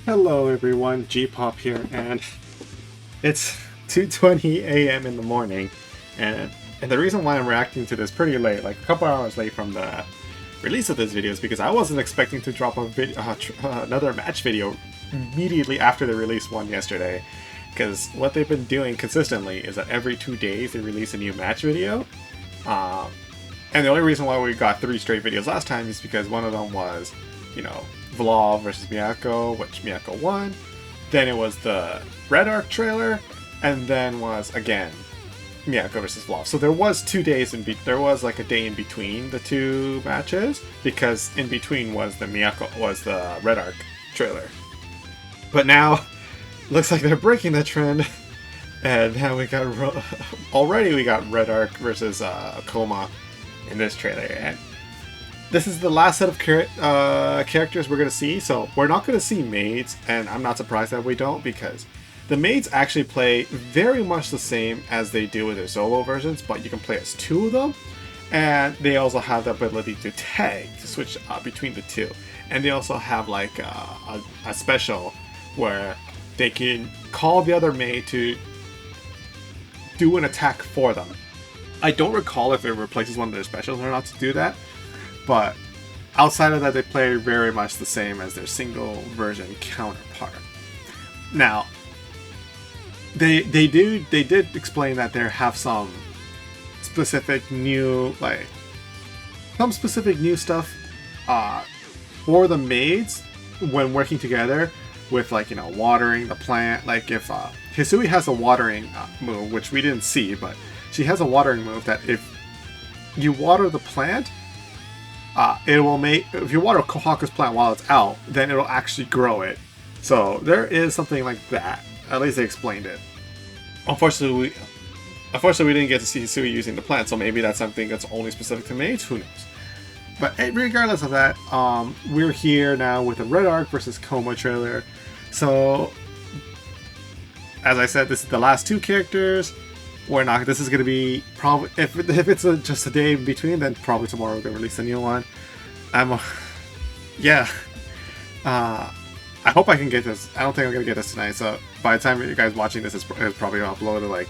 Hello everyone, G-Pop here, and it's 2:20 a.m. in the morning, and the reason why I'm reacting to this pretty late, like a couple hours late from the release of this video, is because I wasn't expecting to drop another match video immediately after they released one yesterday, because what they've been doing consistently is that every 2 days they release a new match video, and the only reason why we got 3 straight videos last time is because one of them was, you know, Vlaw versus Miyako, which Miyako won. Then it was the Red Arc trailer, and then was again Miyako versus Vlaw. So there was 2 days there was like a day in between the 2 matches, because in between was the Red Arc trailer. But now looks like they're breaking the trend, and now we got already we got Red Arc versus Kouma in this trailer, and this is the last set of characters we're going to see, so we're not going to see maids, and I'm not surprised that we don't, because the maids actually play very much the same as they do with their solo versions, but you can play as 2 of them, and they also have the ability to tag, to switch between the 2, and they also have like a special where they can call the other maid to do an attack for them. I don't recall if it replaces one of their specials or not to do that, but outside of that, they play very much the same as their single version counterpart. Now, they did explain that they have some specific new stuff for the maids when working together with, like, you know, watering the plant. Like if Hisui has a watering move, which we didn't see, but she has a watering move that if you water the plant, it will make, if you water Kohaku's plant while it's out, then it'll actually grow it. So there is something like that. At least they explained it. Unfortunately, we didn't get to see Hisui using the plant, so maybe that's something that's only specific to maids. Who knows? But regardless of that, we're here now with the Red Arc versus Kouma trailer. So, as I said, this is the last 2 characters. We're not. This is going to be probably, if it's just a day in between, then probably tomorrow we're going to release a new one. Yeah. I hope I can get this. I don't think I'm going to get this tonight. So by the time you guys watching this, it's probably uploaded like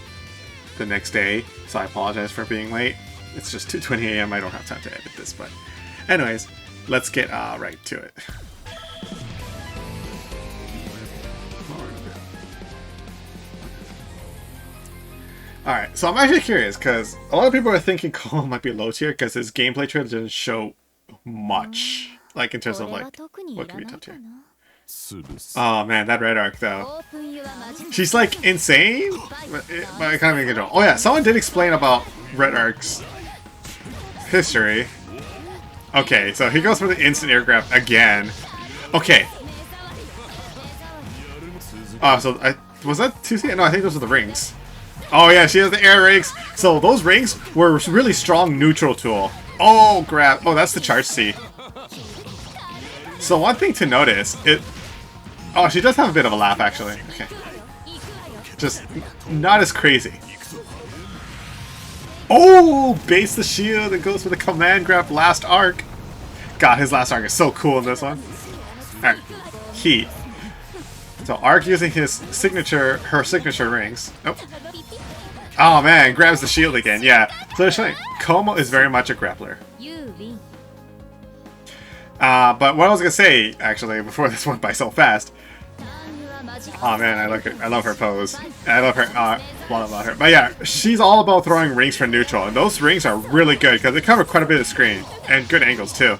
the next day. So I apologize for being late. It's just 2:20 a.m. I don't have time to edit this. But anyways, let's get right to it. Alright, so I'm actually curious, because a lot of people are thinking Kouma might be low tier, because his gameplay trailer didn't show much. Like, in terms of, like, what can be top tier. Oh man, that Red Arc, though. She's, like, insane, but I can't even control. Oh yeah, someone did explain about Red Arc's history. Okay, so he goes for the instant air grab again. Okay. So, was that 2C? No, I think those were the rings. Oh yeah, she has the air rings. So those rings were a really strong neutral tool. Oh, grab. Oh, that's the charge C. So one thing to notice, oh, she does have a bit of a laugh, actually. Okay. Just not as crazy. Oh, base the shield and goes for the command grab last arc. God, his last arc is so cool in this one. Alright, Heat. So Arc using her signature rings. Oh. Oh man, grabs the shield again, yeah. So they're showing Kouma is very much a grappler. But what I was gonna say, actually, before this went by so fast. Oh man, I love her pose. I love her, blah about her. But yeah, she's all about throwing rings for neutral, and those rings are really good because they cover quite a bit of screen and good angles too.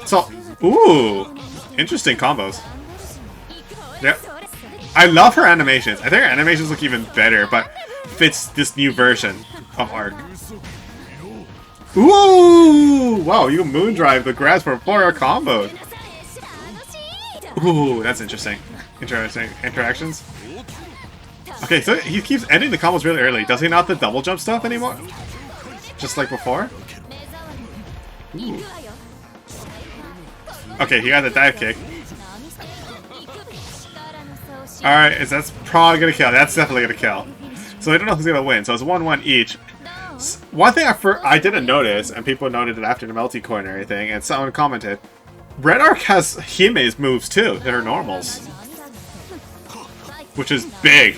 So, ooh, interesting combos. Yep. I love her animations. I think her animations look even better, but fits this new version of Arc. Ooh! Wow, you moondrive the grabs for 4-hour combo. Ooh, that's interesting. Interesting interactions. Okay, so he keeps ending the combos really early. Does he not the double jump stuff anymore? Just like before? Ooh. Okay, he got the dive kick. Alright, that's probably gonna kill. That's definitely gonna kill. So I don't know who's gonna win. So it's 1-1 each. One thing I didn't notice, and people noted it after the Melty coin and everything, and someone commented, Red Arc has Hime's moves too, that are normals. Which is big.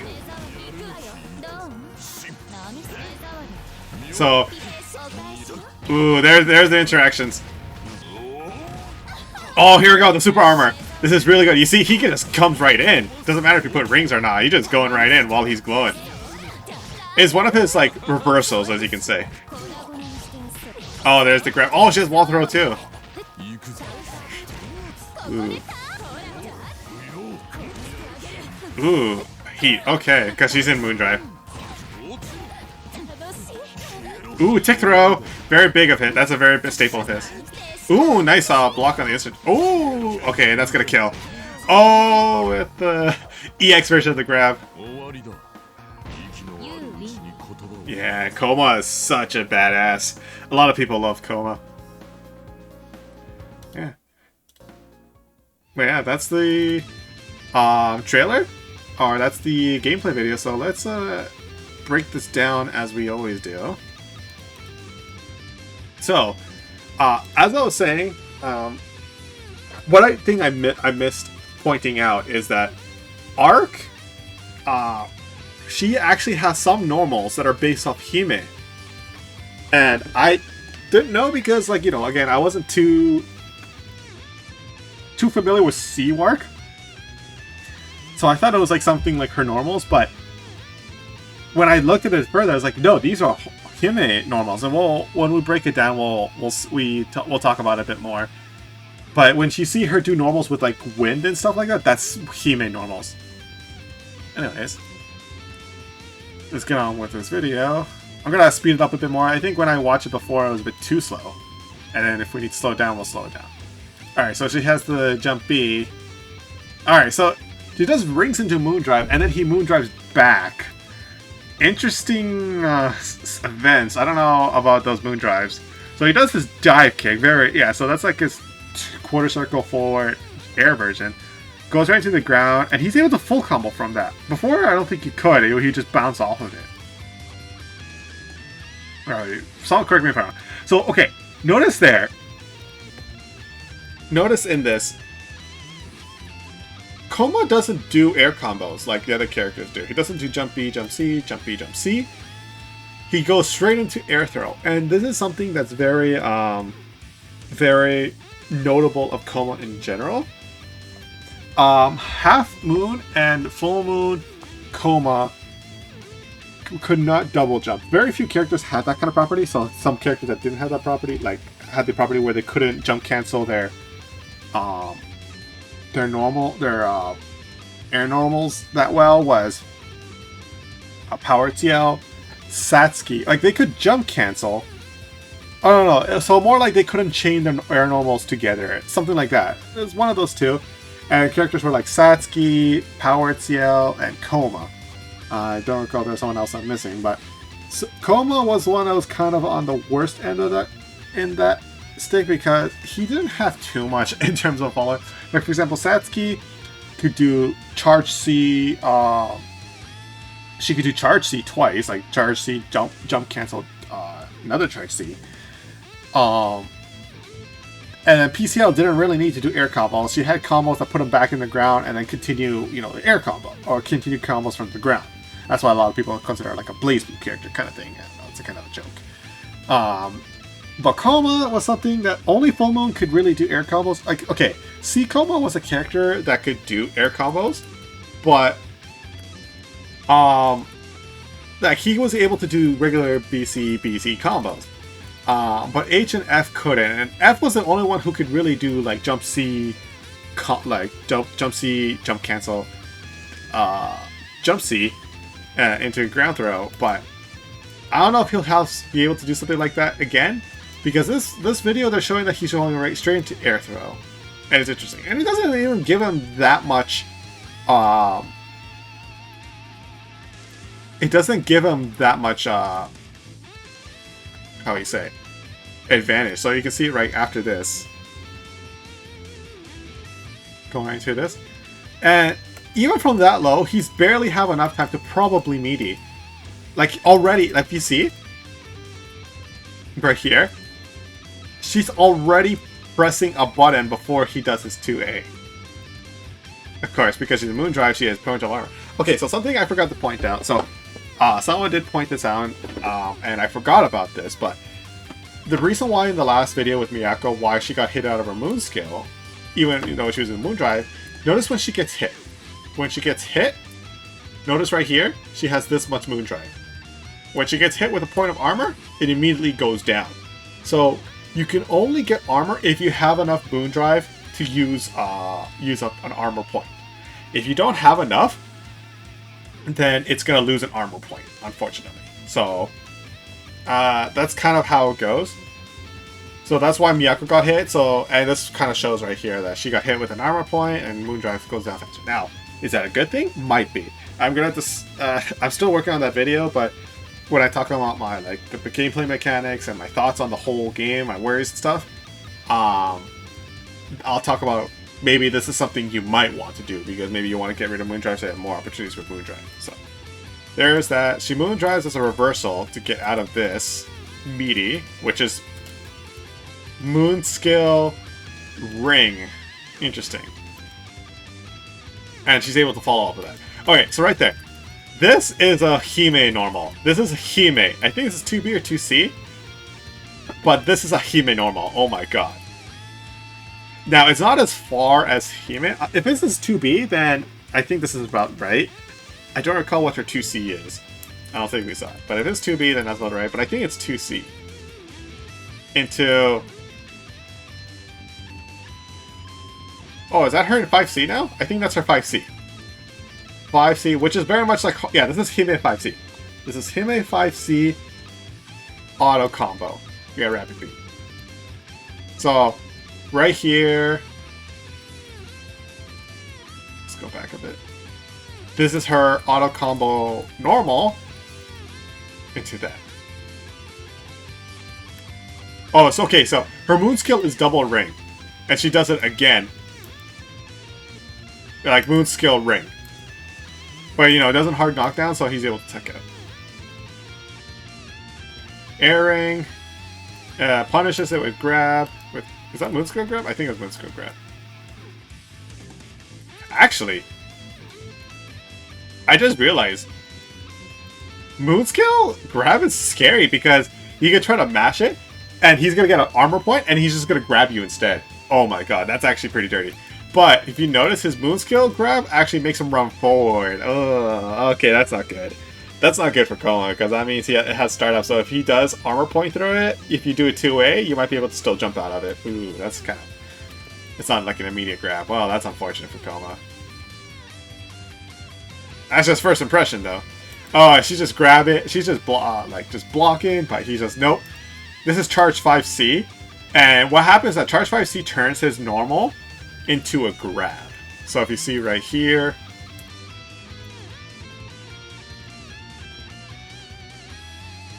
So, ooh, there's the interactions. Oh, here we go, the super armor. This is really good. You see, he just comes right in. Doesn't matter if you put rings or not. He's just going right in while he's glowing. It's one of his, like, reversals, as you can say. Oh, there's the grab. Oh, she has wall throw, too. Ooh. Ooh, heat. Okay, because she's in Moondrive. Ooh, tick throw. Very big of hit. That's a very big staple of his. Ooh, nice block on the instant. Ooh, okay, that's gonna kill. Oh, with the EX version of the grab. Yeah, Kouma is such a badass. A lot of people love Kouma. Yeah. But yeah, that's the trailer. Or that's the gameplay video. So let's break this down as we always do. So, as I was saying, what I think I missed pointing out is that Arc, she actually has some normals that are based off Hime. And I didn't know because, like, you know, again, I wasn't too familiar with Sea-Arc. So I thought it was like something like her normals, but when I looked at it further, I was like, no, these are Hime normals, and when we break it down, we'll talk about it a bit more. But when you see her do normals with like wind and stuff like that, that's Hime normals. Anyways, let's get on with this video. I'm gonna speed it up a bit more. I think when I watched it before, it was a bit too slow, and then if we need to slow it down, we'll slow it down. All right, so she has the jump B. All right, so he does rings into Moondrive, and then he Moondrives back. Interesting events. I don't know about those Moondrives. So he does his dive kick. So that's like his quarter circle forward air version. Goes right into the ground, and he's able to full combo from that. Before, I don't think he could. He just bounce off of it. Alright, someone correct me if I'm wrong. So, okay, notice there. Notice in this, Kouma doesn't do air combos like the other characters do. He doesn't do jump B, jump C, jump B, jump C. He goes straight into air throw. And this is something that's very, very notable of Kouma in general. Half Moon and Full Moon Kouma could not double jump. Very few characters had that kind of property, so some characters that didn't have that property, like, had the property where they couldn't jump cancel their air normals that well was Power TL, Satsuki. Like, they could jump cancel. I don't know. So more like they couldn't chain their air normals together. Something like that. It was one of those two. And characters were like Satsuki, Power TL, and Kouma. I don't recall there's someone else I'm missing, but Kouma was one that was kind of on the worst end of that in that stick because he didn't have too much in terms of follow. Like, for example, Satsuki could do Charge C. She could do Charge C twice, like Charge C, jump cancel, another Charge C. And then PCL didn't really need to do air combos. She had combos that put him back in the ground and then continue, you know, the air combo or continue combos from the ground. That's why a lot of people consider her like a Blaze Blue character kind of thing. Yeah, it's a kind of a joke. But Kouma was something that only Full Moon could really do air combos. Like, okay, see, Kouma was a character that could do air combos, but like he was able to do regular BC combos. But H and F couldn't, and F was the only one who could really do like jump C, jump C, jump cancel, jump C into ground throw. But I don't know if he'll be able to do something like that again, because this video they're showing that he's going right straight into air throw, and it's interesting. And it doesn't even give him that much. It doesn't give him that much. How you say, advantage. So you can see it right after this. Going into this. And even from that low, he's barely have enough time to probably meaty. Like already, like you see, right here, she's already pressing a button before he does his 2A. Of course, because she's a moon drive, she has potential armor. Okay, so something I forgot to point out. So, someone did point this out, and I forgot about this, but the reason why in the last video with Miyako, why she got hit out of her moon skill, even though she was in moon drive, notice when she gets hit. When she gets hit, notice right here, she has this much moon drive. When she gets hit with a point of armor, it immediately goes down. So, you can only get armor if you have enough moon drive to use up an armor point. If you don't have enough, then it's going to lose an armor point, unfortunately. So, that's kind of how it goes. So that's why Miyako got hit. So, and this kind of shows right here that she got hit with an armor point and moon drive goes down faster. Now, is that a good thing? Might be. I'm gonna have to. I'm still working on that video, but when I talk about my the gameplay mechanics and my thoughts on the whole game, my worries and stuff, I'll talk about maybe this is something you might want to do because maybe you want to get rid of moon drive so you have more opportunities with moon drive. So there's that. She moon drives as a reversal to get out of this meaty, which is moon skill ring. Interesting. And she's able to follow up with that. Okay, so right there. This is a Hime normal. This is a Hime. I think this is 2B or 2C. But this is a Hime normal. Oh my god. Now, it's not as far as Hime. If this is 2B, then I think this is about right. I don't recall what her 2C is. I don't think we saw it. But if it's 2B, then that's about right. But I think it's 2C. Into... Oh, is that her in 5C now? I think that's her 5C. 5C, which is very much like... Yeah, this is Hime 5C. This is Hime 5C auto combo. We got Rapid Beat. So, right here... Let's go back a bit. This is her auto combo normal into that. Oh, it's okay. So, her moon skill is double ring. And she does it again. Like moon skill ring. But you know, it doesn't hard knockdown, so he's able to tech it. Air ring. Punishes it with grab. Is that moon skill grab? I think it's moon skill grab. Actually, I just realized moon skill grab is scary because you can try to mash it and he's gonna get an armor point and he's just gonna grab you instead. Oh my god, that's actually pretty dirty. But if you notice, his moon skill grab actually makes him run forward. Oh, okay, that's not good. That's not good for Kouma, because that means it has startup. So if he does armor point through it, if you do a 2A, you might be able to still jump out of it. Ooh, that's kind of... It's not like an immediate grab. Well, that's unfortunate for Kouma. That's just first impression, though. Oh, she's just grabbing. She's just just blocking, but he's just... Nope. This is charge 5C. And what happens is that charge 5C turns his normal into a grab. So if you see right here,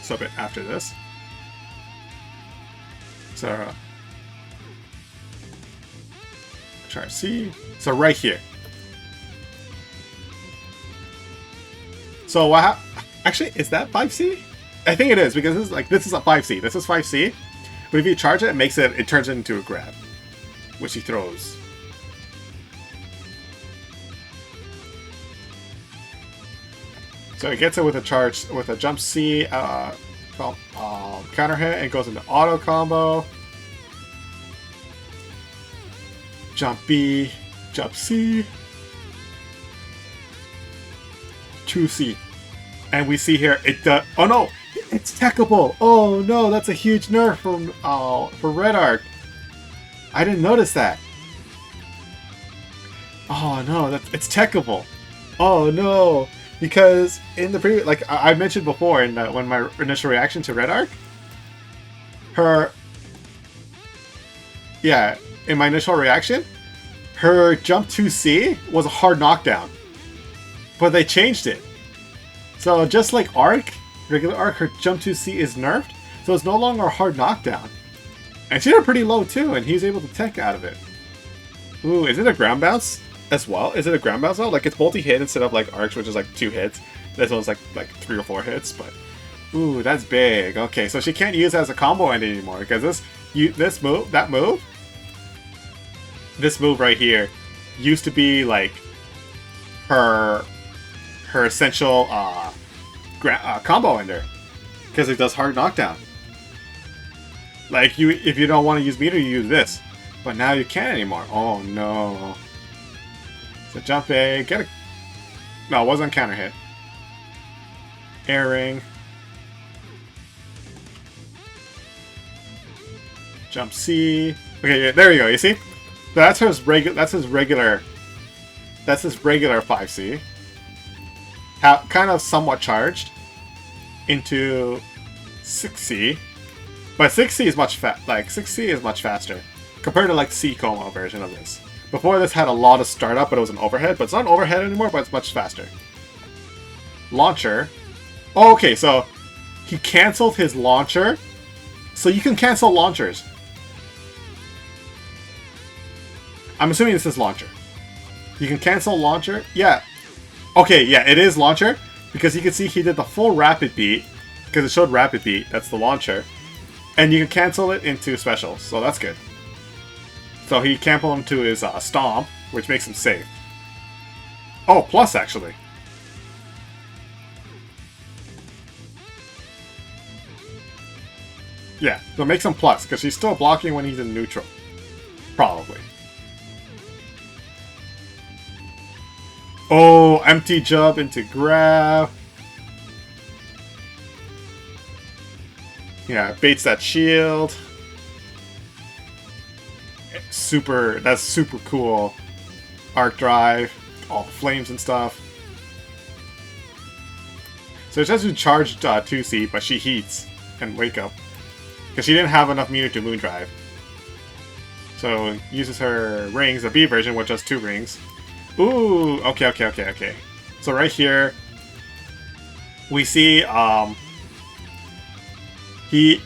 so a bit after this, so charge C, so right here. So what actually, is that 5C? I think it is, because this is a 5C. This is 5C. But if you charge it, it turns it into a grab, which he throws. So he gets it with a charge, with a jump C, counter hit, and goes into auto combo. Jump B, jump C, 2C. And we see here, it does, oh no, it's techable. Oh no, that's a huge nerf for Red Arc. I didn't notice that. Oh no, it's techable. Oh no. Because in the previous, like I mentioned before, in when my initial reaction to Red Arc, in my initial reaction, her jump 2C was a hard knockdown, but they changed it. So just like Arc, regular Arc, her jump 2C is nerfed, so it's no longer a hard knockdown. And she did pretty low too, and he's able to tech out of it. Ooh, is it a ground bounce as well? Is it a ground bounce now? Like it's multi-hit instead of like Arcs, which is like 2 hits. This one's like 3 or 4 hits, but ooh, that's big. Okay, so she can't use it as a combo end anymore because that move this move right here used to be like her essential combo ender, because it does hard knockdown. Like if you don't want to use meter, you use this, but now you can't anymore. Oh no! So jump A, get a no, it wasn't counter hit. Air ring. Jump C. Okay, yeah, there you go. You see, that's his regular. That's his regular 5C. Kind of somewhat charged into 6C, but 6C is much 6C is much faster compared to like C Kouma version of this. Before this had a lot of startup, but it was an overhead. But it's not an overhead anymore, but it's much faster. Launcher. Oh, okay, so he canceled his launcher. So you can cancel launchers. I'm assuming this is launcher. You can cancel launcher? Yeah. Okay, yeah, it is launcher. Because you can see he did the full rapid beat. Because it showed rapid beat. That's the launcher. And you can cancel it into specials. So that's good. So he canceled him to his stomp, which makes him safe. Oh, plus actually. Yeah, so it makes him plus, because he's still blocking when he's in neutral. Probably. Oh, empty jump into grab. Yeah, baits that shield. That's super cool. Arc drive, all the flames and stuff. So it says to charge 2C, but she heats and wake up. Because she didn't have enough meter to moon drive. So uses her rings, the B version, which has 2 rings. Ooh, okay. So right here, we see he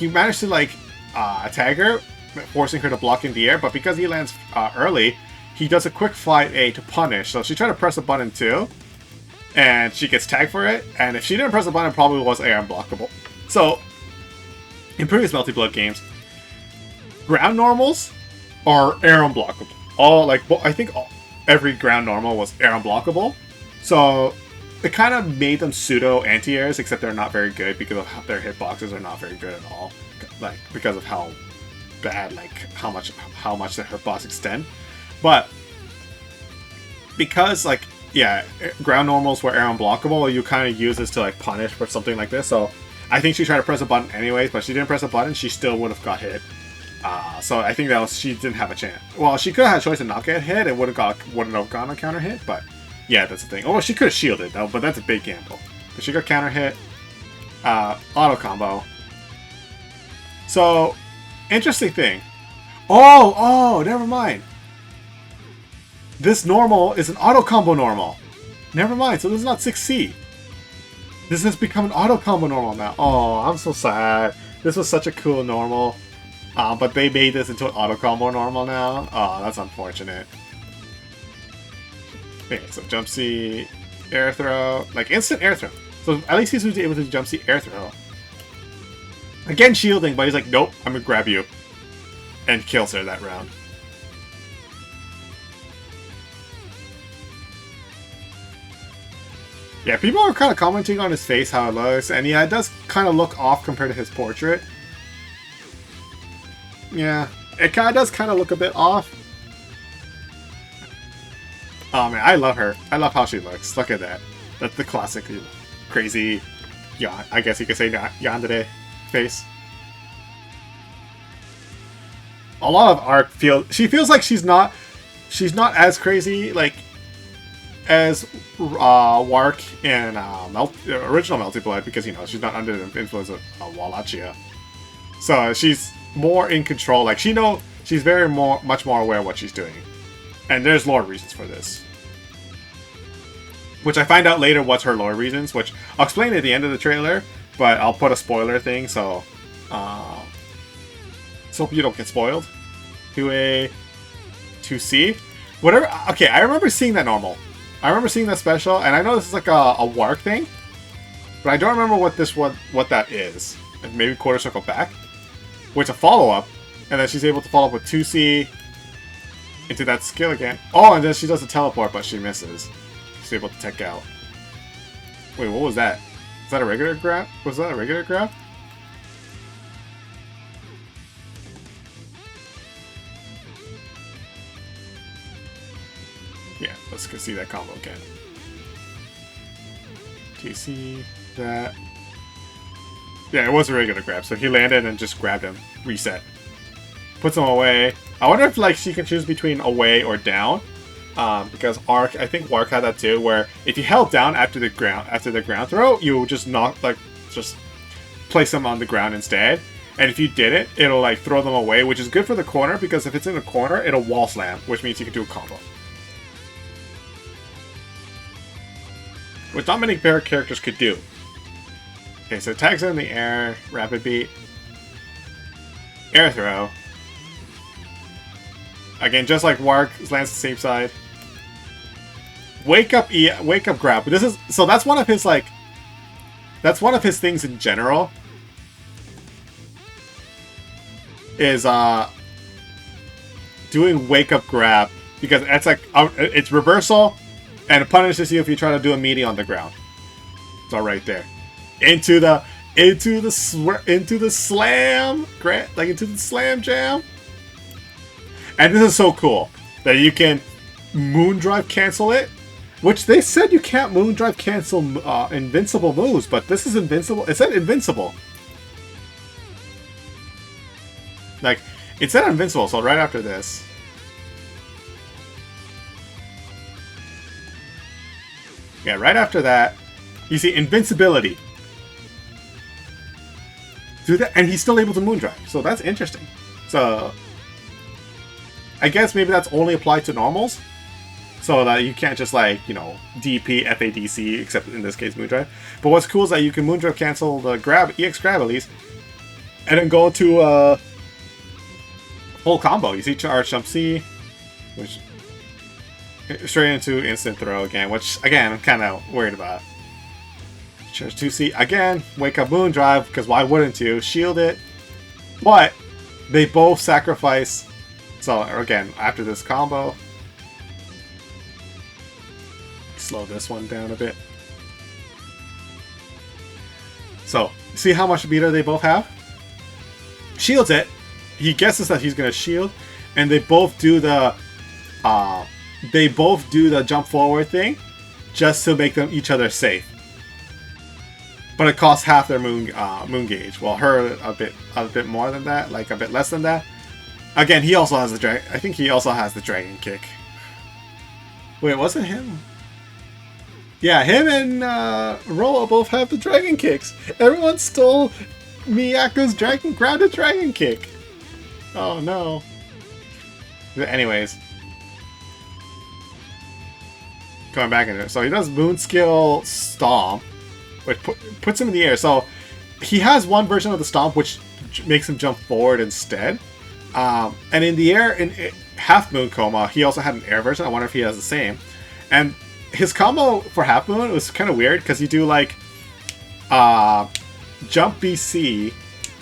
managed to like tag her, forcing her to block in the air. But because he lands early, he does a quick flight A to punish. So she tried to press a button too, and she gets tagged for it. And if she didn't press the button, it probably was air unblockable. So in previous Melty Blood games, ground normals are air unblockable. I think every ground normal was air unblockable. So it kind of made them pseudo anti-airs, except they're not very good because of how their hitboxes are not very good at all. Like because of how bad, like how much the hitbox extend. But because like ground normals were air unblockable, you kind of use this to like punish for something like this. So I think she tried to press a button anyways, but she didn't press a button. She still would have got hit. So I think she didn't have a chance. Well, she could have had a choice to not get hit and wouldn't have gone a counter hit, but yeah, that's the thing. Oh, she could have shielded though, but that's a big gamble. But she got counter hit, auto combo. So interesting thing. Oh, never mind. This normal is an auto combo normal. Never mind. So this is not 6C. This has become an auto combo normal now. Oh, I'm so sad. This was such a cool normal. But they made this into an auto combo normal now. Oh, that's unfortunate. Okay, so jump C, air throw, like instant air throw. So at least he's able to jump C, air throw. Again shielding, but he's like, nope, I'm gonna grab you. And kills her that round. Yeah, people are kind of commenting on his face, how it looks, and yeah, it does kind of look off compared to his portrait. Yeah, it does kind of look a bit off. Oh man, I love her. I love how she looks. Look at that. That's the classic crazy, I guess you could say yandere face. A lot of art she feels like she's not as crazy like as Wark in original Melty Blood, because she's not under the influence of Wallachia. So she's more in control. Like she's much more aware of what she's doing, and there's lore reasons for this, which I find out later what's her lore reasons, which I'll explain at the end of the trailer. But I'll put a spoiler thing so you don't get spoiled. 2A, 2C, whatever. Okay, I remember seeing that normal. I remember seeing that special, and I know this is like a Wark thing, but I don't remember what that is. Maybe quarter circle back, which a follow up, and then she's able to follow up with 2C, into that skill again. Oh, and then she does a teleport, but she misses. She's able to tech out. Wait, what was that? Is that a regular grab? Was that a regular grab? Yeah, let's go see that combo again. Do you see that? Yeah, it was a regular grab, so he landed and just grabbed him. Reset. Puts him away. I wonder if like she can choose between away or down. Because Arc, I think Arc had that too, where if you held down after the ground throw, you just just place them on the ground instead. And if you did it, it'll like throw them away, which is good for the corner because if it's in a corner, it'll wall slam, which means you can do a combo. Which not many bear characters could do. Okay, so tags in the air, rapid beat, air throw. Again, just like Wark lands the same side. Wake up grab. This is so that's one of his like that's one of his things in general. Is doing wake up grab because it's like it's reversal and it punishes you if you try to do a meaty on the ground. It's all right there. Into the slam, like into the slam jam. And this is so cool that you can Moondrive cancel it, which they said you can't Moondrive cancel invincible moves, but this is invincible. It said invincible. Like, it said invincible, so right after this. Yeah, right after that, you see invincibility. Do that, and he's still able to Moondrive, so that's interesting. So, I guess maybe that's only applied to normals, so that you can't just like, you know, DP, FADC, except in this case Moondrive. But what's cool is that you can Moondrive cancel the grab, EX grab at least, and then go to full combo. You see charge jump C, which straight into instant throw again, which again I'm kind of worried about. Charge 2C again, wake up Moondrive because why wouldn't you? Shield it, but they both sacrifice. So again, after this combo, slow this one down a bit. So, see how much meter they both have? Shields it. He guesses that he's gonna shield, and they both do the jump forward thing, just to make them each other safe. But it costs half their moon gauge. Well, her a bit more than that, like a bit less than that. Again, he also has the dragon. I think he also has the dragon kick. Wait, wasn't him? Yeah, him and Roa both have the dragon kicks. Everyone stole Miyako's grounded dragon kick. Oh no. Anyways, going back into it. So he does moon skill stomp, which puts him in the air. So he has one version of the stomp which makes him jump forward instead. And in the air, in Half Moon Kouma, he also had an air version. I wonder if he has the same. And his combo for Half Moon was kind of weird because you do like jump BC,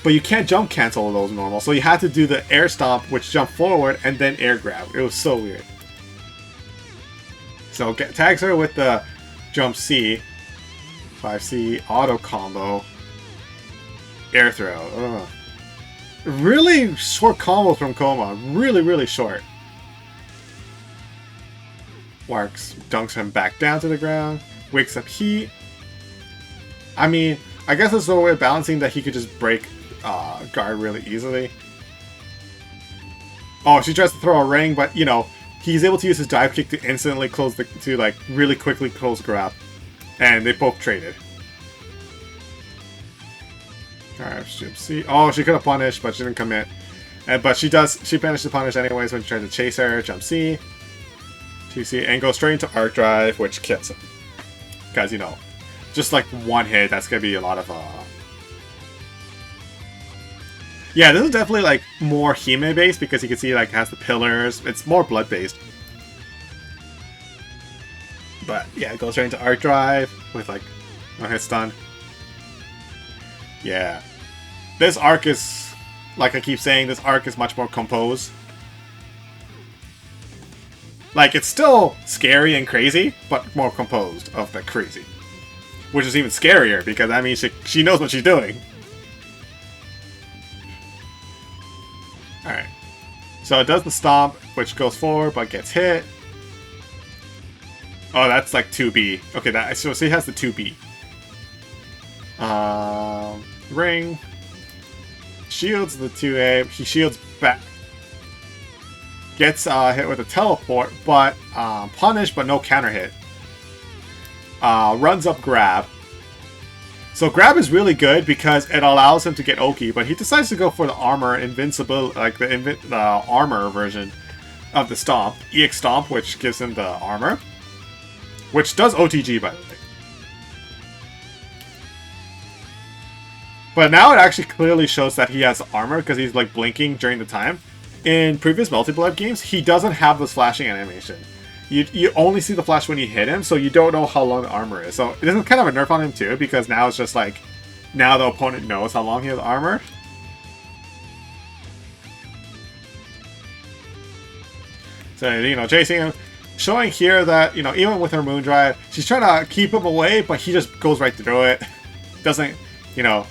but you can't jump cancel those normal. So you had to do the air stomp, which jump forward and then air grab. It was so weird. So tags her with the jump C, 5C auto combo, air throw. Ugh. Really short combo from Kouma. Really, really short. Works. Dunks him back down to the ground. Wakes up Heat. I mean, I guess it's a way of balancing that he could just break guard really easily. Oh, she tries to throw a ring, but, you know, he's able to use his dive kick to instantly close really quickly close grab. And they both traded. Alright, see. Oh, she could have punished, but she didn't commit. But she managed to punish anyways when she tried to chase her. Jump C. 2C, and go straight into Arc Drive, which kills him. Because, you know, just like one hit, that's going to be a lot of... Yeah, this is definitely like more Hime based because you can see like it has the pillars. It's more blood based. But yeah, it goes straight into Arc Drive with like one hit stun. Yeah. This arc is, like I keep saying, this arc is much more composed. Like, it's still scary and crazy, but more composed of the crazy. Which is even scarier, because that means she knows what she's doing. Alright. So it does the stomp, which goes forward, but gets hit. Oh, that's like 2B. Okay, so he has the 2B. Ring. Shields the 2A. He shields back. Gets hit with a teleport, but punish, but no counter hit. Runs up grab. So grab is really good because it allows him to get Oki, but he decides to go for the armor invincible, like the armor version of the stomp, EX stomp, which gives him the armor, which does OTG, by the way. But now it actually clearly shows that he has armor because he's like blinking during the time. In previous Multi-Blood games, he doesn't have this flashing animation. You only see the flash when you hit him, so you don't know how long the armor is. So it is kind of a nerf on him too, because now it's just like, now the opponent knows how long he has armor. So, you know, chasing him. Showing here that, you know, even with her Moon Drive, she's trying to keep him away, but he just goes right through it. Doesn't, you know,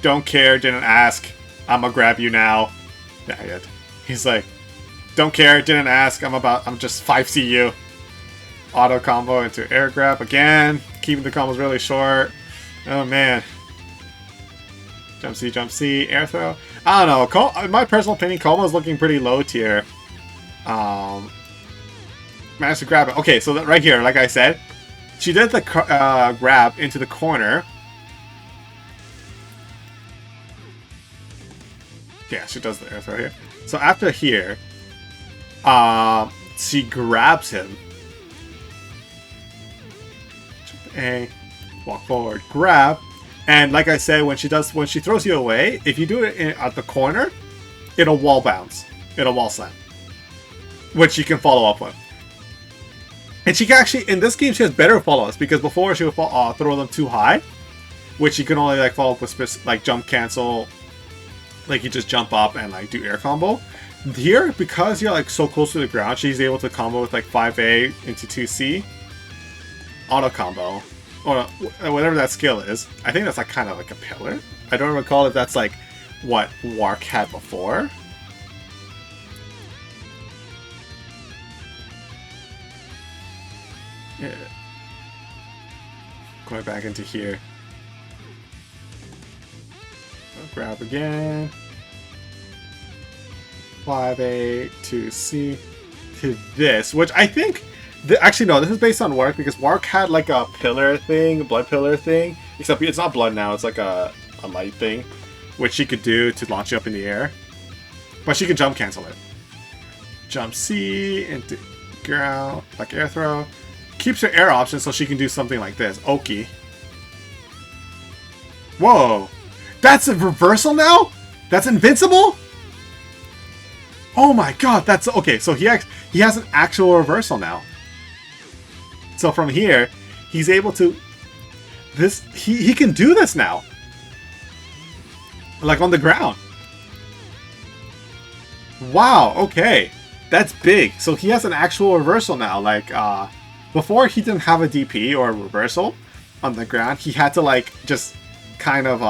don't care, didn't ask, I'm gonna grab you now. Yeah, he's like, don't care, didn't ask, I'm just 5C you. Auto combo into air grab again, keeping the combos really short. Oh man. Jump C, air throw. I don't know, in my personal opinion, Kouma's looking pretty low tier. Managed to grab it. Okay, so that right here, like I said, she did the grab into the corner. Yeah, she does the air throw here. So after here, she grabs him. A, walk forward, grab, and like I said, when she throws you away, if you do it at the corner, it'll wall bounce, it'll wall slam, which you can follow up with. And she can actually, in this game, she has better follow-ups because before she would throw them too high, which you can only like follow up with like jump cancel. Like, you just jump up and, like, do air combo. Here, because you're, like, so close to the ground, she's able to combo with, like, 5A into 2C. Auto combo. Or whatever that skill is. I think that's, like, kind of like a pillar. I don't recall if that's, like, what Wark had before. Yeah. Going back into here. Grab again. 5A to C to this, which I think... actually, no, this is based on Wark, because Wark had like a pillar thing, blood pillar thing. Except it's not blood now, it's like a light thing, which she could do to launch you up in the air. But she could jump cancel it. Jump C into ground, like air throw. Keeps her air option so she can do something like this. Oki. Whoa! That's a reversal now? That's invincible? Oh my god, that's... Okay, so he has an actual reversal now. So from here, he's able to... He can do this now. Like on the ground. Wow, okay. That's big. So he has an actual reversal now. Like, before he didn't have a DP or a reversal on the ground. He had to, like, just kind of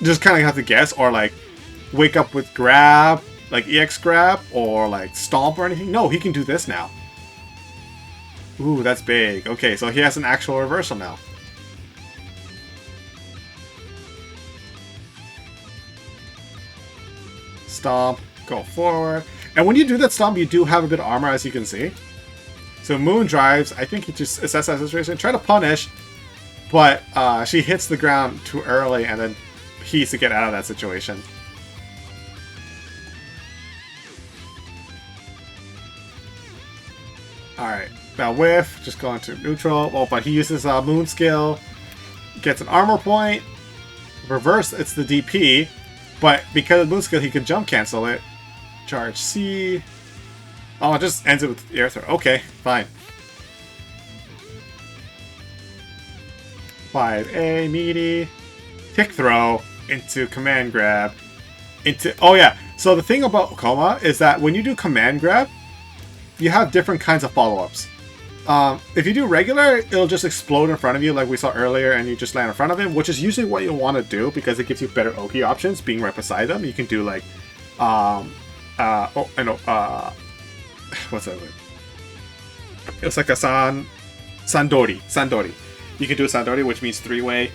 have to guess, or like wake up with grab, like EX grab, or like stomp or anything. No, he can do this now. Ooh, that's big. Okay, so he has an actual reversal now. Stomp, go forward. And when you do that stomp, you do have a bit of armor, as you can see. So Moon drives, I think he just assesses that situation, try to punish, but she hits the ground too early, and then he needs to get out of that situation. Alright, now whiff, just going to neutral. Oh, but he uses Moon skill, gets an armor point, reverse, it's the DP, but because of Moon skill, he can jump cancel it. Charge C. Oh, it just ends it with air throw. Okay, fine. 5A, meaty. Kick throw into command grab. Into... Oh yeah, So the thing about Kouma is that when you do command grab, you have different kinds of follow-ups. If you do regular, it'll just explode in front of you like we saw earlier, and you just land in front of him, which is usually what you want to do because it gives you better Oki options being right beside them. You can do like, what's that? It's like a Sandori. You can do a Sandori, which means three-way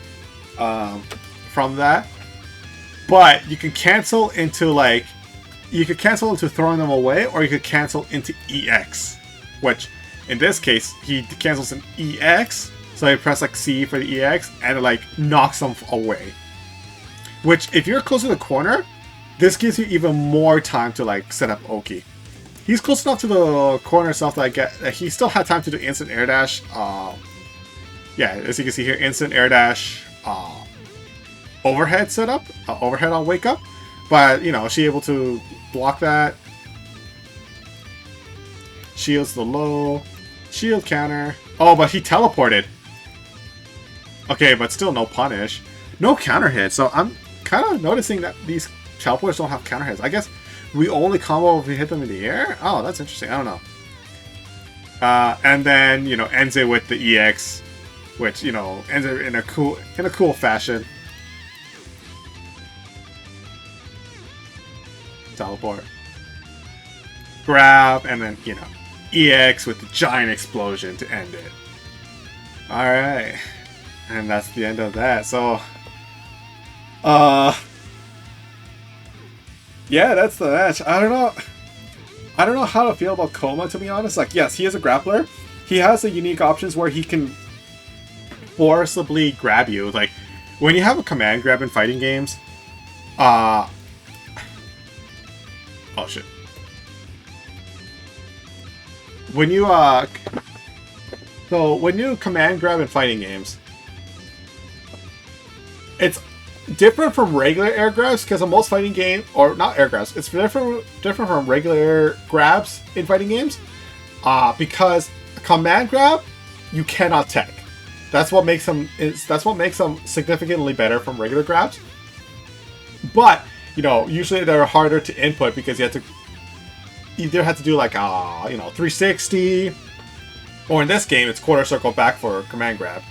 from that. But you can cancel into like, you could cancel into throwing them away, or you could cancel into EX, which in this case he cancels an EX, so I press like C for the EX, and it like knocks them away. Which, if you're close to the corner, this gives you even more time to like set up Oki. He's close enough to the corner itself that he still had time to do instant air dash. Yeah, as you can see here, instant air dash, overhead setup, overhead on wake up. But you know, she able to block that. Shields the low, shield counter. Oh, but he teleported. Okay, but still no punish, no counter hit. So I'm kind of noticing that these teleports don't have counter hits. I guess we only combo if we hit them in the air. Oh, that's interesting. I don't know. And then, you know, ends it with the EX, which, you know, ends it in a cool fashion. Teleport, grab, and then, you know, EX with the giant explosion to end it. Alright, and that's the end of that. So yeah, that's the match. I don't know how to feel about Kouma, to be honest. Like, yes, he is a grappler. He has the unique options where he can forcibly grab you. Like, when you have a command grab in fighting games, oh shit. When you when you command grab in fighting games, it's different from regular air grabs, because in most fighting game, or not air grabs, it's different from regular air grabs in fighting games, because command grab you cannot tech. That's what makes them significantly better from regular grabs. But you know, usually they're harder to input because you either have to do like you know, 360, or in this game it's quarter circle back for command grab.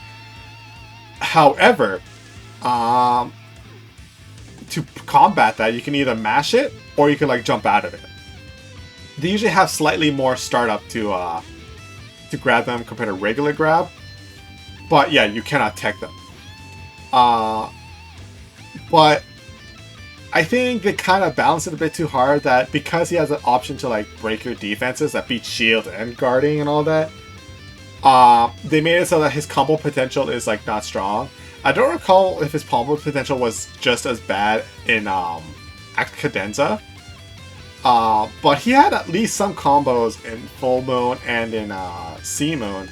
However, to combat that, you can either mash it or you can like jump out of it. They usually have slightly more startup to grab them compared to regular grab, but yeah, you cannot tech them. But I think they kind of balance it a bit too hard, that because he has an option to like break your defenses that beat shield and guarding and all that, they made it so that his combo potential is like not strong. I don't recall if his combo potential was just as bad in Act Cadenza, but he had at least some combos in Full Moon and in Sea Moon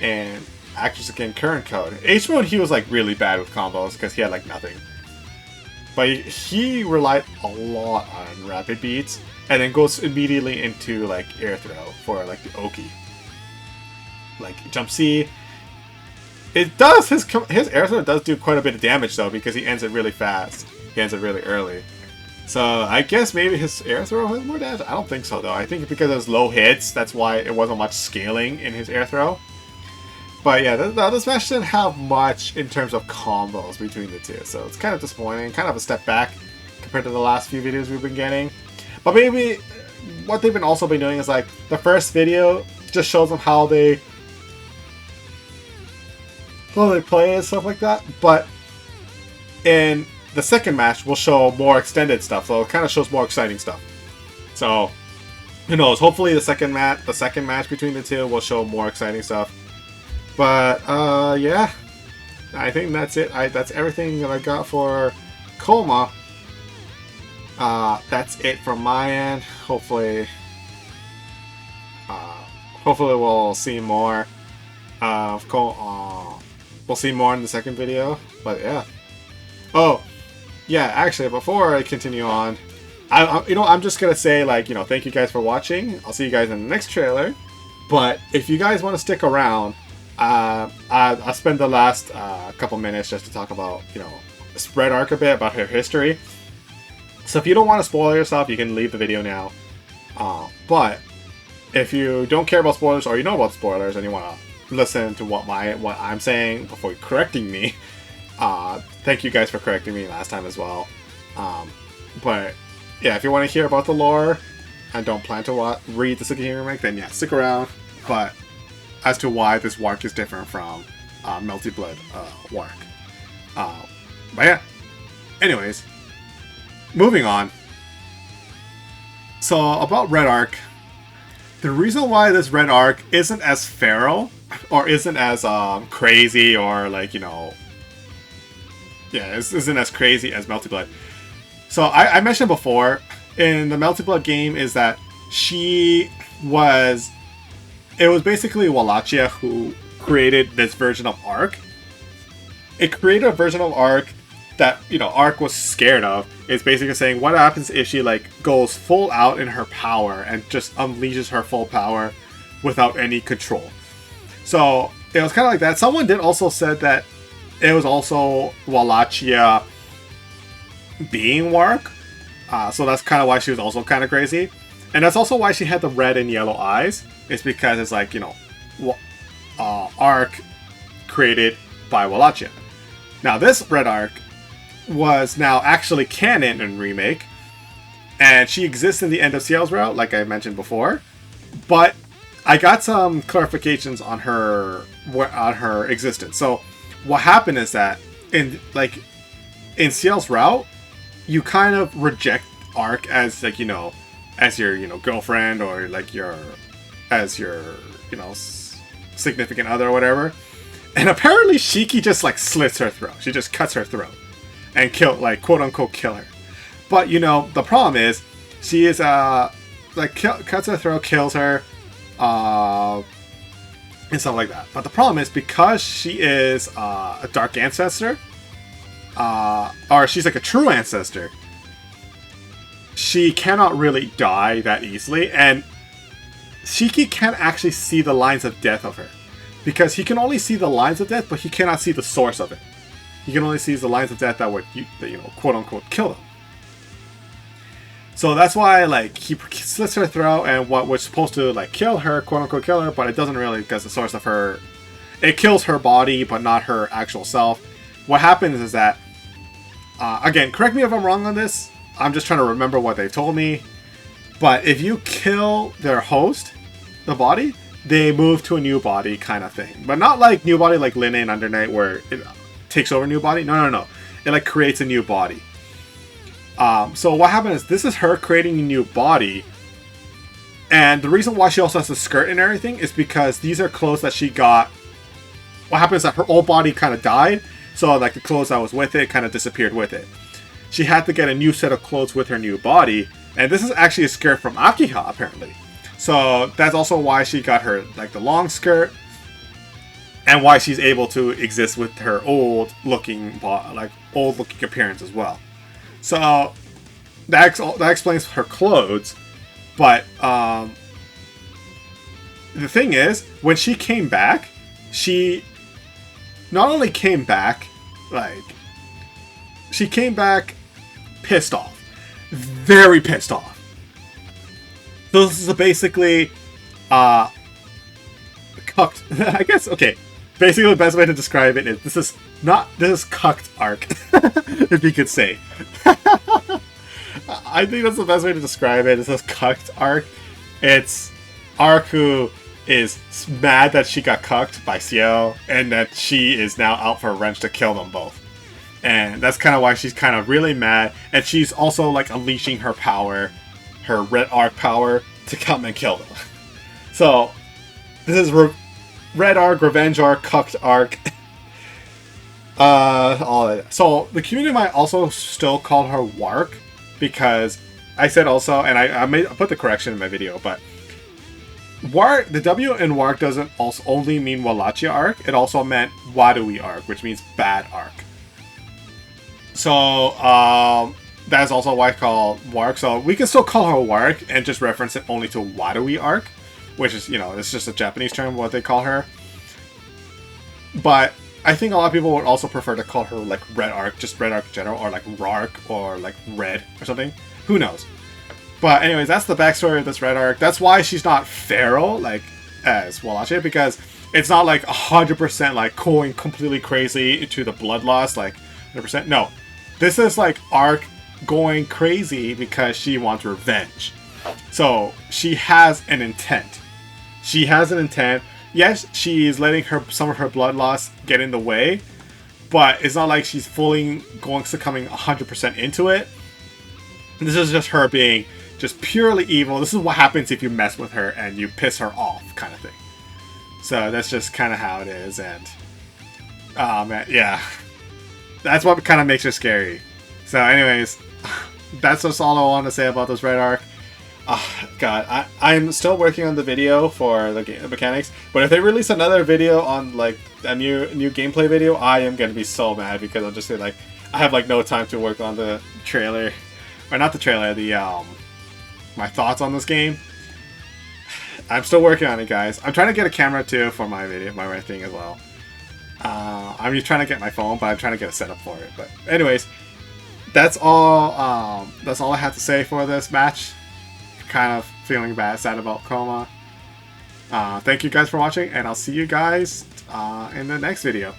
and Actress Again Current Code. H Moon, he was like really bad with combos because he had like nothing. But he relied a lot on rapid beats, and then goes immediately into like air throw for like the Oki. Like jump C. It does, his air throw does do quite a bit of damage though, because he ends it really fast. He ends it really early. So I guess maybe his air throw has more damage? I don't think so though. I think because it was low hits, that's why it wasn't much scaling in his air throw. But yeah, this match didn't have much in terms of combos between the two, so it's kind of disappointing, kind of a step back compared to the last few videos we've been getting. But maybe what they've also been doing is like, the first video just shows them how they play and stuff like that, but in the second match we'll show more extended stuff, so it kind of shows more exciting stuff. So who knows, hopefully the second match between the two will show more exciting stuff. But yeah, I think that's it. That's everything that I got for Kouma. That's it from my end. Hopefully we'll see more of Kouma. We'll see more in the second video. But yeah. Oh, yeah. Actually, before I continue on, I'm just gonna say, like, thank you guys for watching. I'll see you guys in the next trailer. But if you guys want to stick around, I'll spend the last couple minutes just to talk about, spread arc a bit, about her history. So if you don't want to spoil yourself, you can leave the video now. But if you don't care about spoilers, or you know about spoilers and you want to listen to what I'm saying before correcting me, thank you guys for correcting me last time as well. But yeah, if you want to hear about the lore and don't plan to read the Tsukihime remake, then yeah, stick around. But as to why this Wark is different from Melty Blood Wark. But yeah, anyways, moving on. So about Red Arc, the reason why this Red Arc isn't as feral or isn't as crazy or like, you know, yeah, isn't as crazy as Melty Blood. So I mentioned before in the Melty Blood game is that it was basically Wallachia who created this version of Arc. It created a version of Arc that, you know, Arc was scared of. It's basically saying what happens if she like goes full out in her power and just unleashes her full power without any control. So it was kind of like that. Someone did also said that it was also Wallachia being Wark. So that's kind of why she was also kind of crazy. And that's also why she had the red and yellow eyes. It's because it's like, you know, Arc created by Wallachia. Now this Red Arc was now actually canon in Remake. And she exists in the end of Ciel's route, like I mentioned before. But I got some clarifications on her existence. So what happened is that in Ciel's route, you kind of reject Arc as like, you know, as your, you know, girlfriend or like as your, you know, significant other or whatever. And apparently Shiki just like slits her throat. She just cuts her throat and quote unquote kill her. But you know, the problem is she is cuts her throat, kills her, and stuff like that. But the problem is because she is a dark ancestor, or she's like a true ancestor, she cannot really die that easily, and Shiki can't actually see the lines of death of her. Because he can only see the lines of death, but he cannot see the source of it. He can only see the lines of death that would, you know, quote unquote, kill them. So that's why, like, he slits her throat, and what was supposed to, like, kill her, quote unquote, kill her, but it doesn't really, because the source of her, it kills her body, but not her actual self. What happens is that, again, correct me if I'm wrong on this. I'm just trying to remember what they've told me. But if you kill their host, the body, they move to a new body kind of thing. But not like new body like Lin and Under Night where it takes over a new body. No. It like creates a new body. So what happened is this is her creating a new body. And the reason why she also has a skirt and everything is because these are clothes that she got. What happened is that her old body kind of died. So like the clothes that was with it kind of disappeared with it. She had to get a new set of clothes with her new body. And this is actually a skirt from Akiha apparently. So that's also why she got her like the long skirt, and why she's able to exist with her old looking appearance as well. So that explains her clothes. But the thing is, when she came back, she not only came back she came back pissed off, very pissed off. So this is basically, cucked. I guess, okay. Basically the best way to describe it is, this is cucked Arc, if you could say. I think that's the best way to describe it. This is cucked Arc. It's Arc who is mad that she got cucked by Ciel, and that she is now out for revenge to kill them both. And that's kind of why she's kind of really mad, and she's also like unleashing her power, her Red Arc power, to come and kill them. So this is Red Arc, Revenge Arc, Cucked Arc. All of that. So the community might also still call her Wark, because I said also, and I put the correction in my video, but Wark, the W in Wark doesn't also only mean Wallachia Arc, it also meant Wadui Arc, which means bad arc. So that's also why it's called Wark. So we can still call her Wark and just reference it only to Wadui Arc, which is, you know, it's just a Japanese term what they call her. But I think a lot of people would also prefer to call her like Red Arc, just Red Arc in general, or like Rark, or like Red, or something. Who knows? But anyways, that's the backstory of this Red Arc. That's why she's not feral, like, as Walache, because it's not like 100% like going completely crazy to the blood loss, like 100%. No. This is like Arc going crazy because she wants revenge. So, she has an intent. She has an intent. Yes, she's letting some of her blood loss get in the way, but it's not like she's fully succumbing 100% into it. This is just her being just purely evil. This is what happens if you mess with her and you piss her off, kind of thing. So that's just kind of how it is, and man, yeah, that's what kind of makes her scary. So anyways, that's just all I want to say about this Red Arc. God, I'm still working on the video for the mechanics, but if they release another video on like a new gameplay video, I am gonna be so mad, because I'll just be like, I have like no time to work on the trailer, or not the trailer, the my thoughts on this game. I'm still working on it, guys. I'm trying to get a camera too for my video, my thing as well. I'm just trying to get my phone, but I'm trying to get a setup for it. But anyways, that's all. That's all I have to say for this match. Kind of feeling sad about Kouma. Thank you guys for watching, and I'll see you guys in the next video.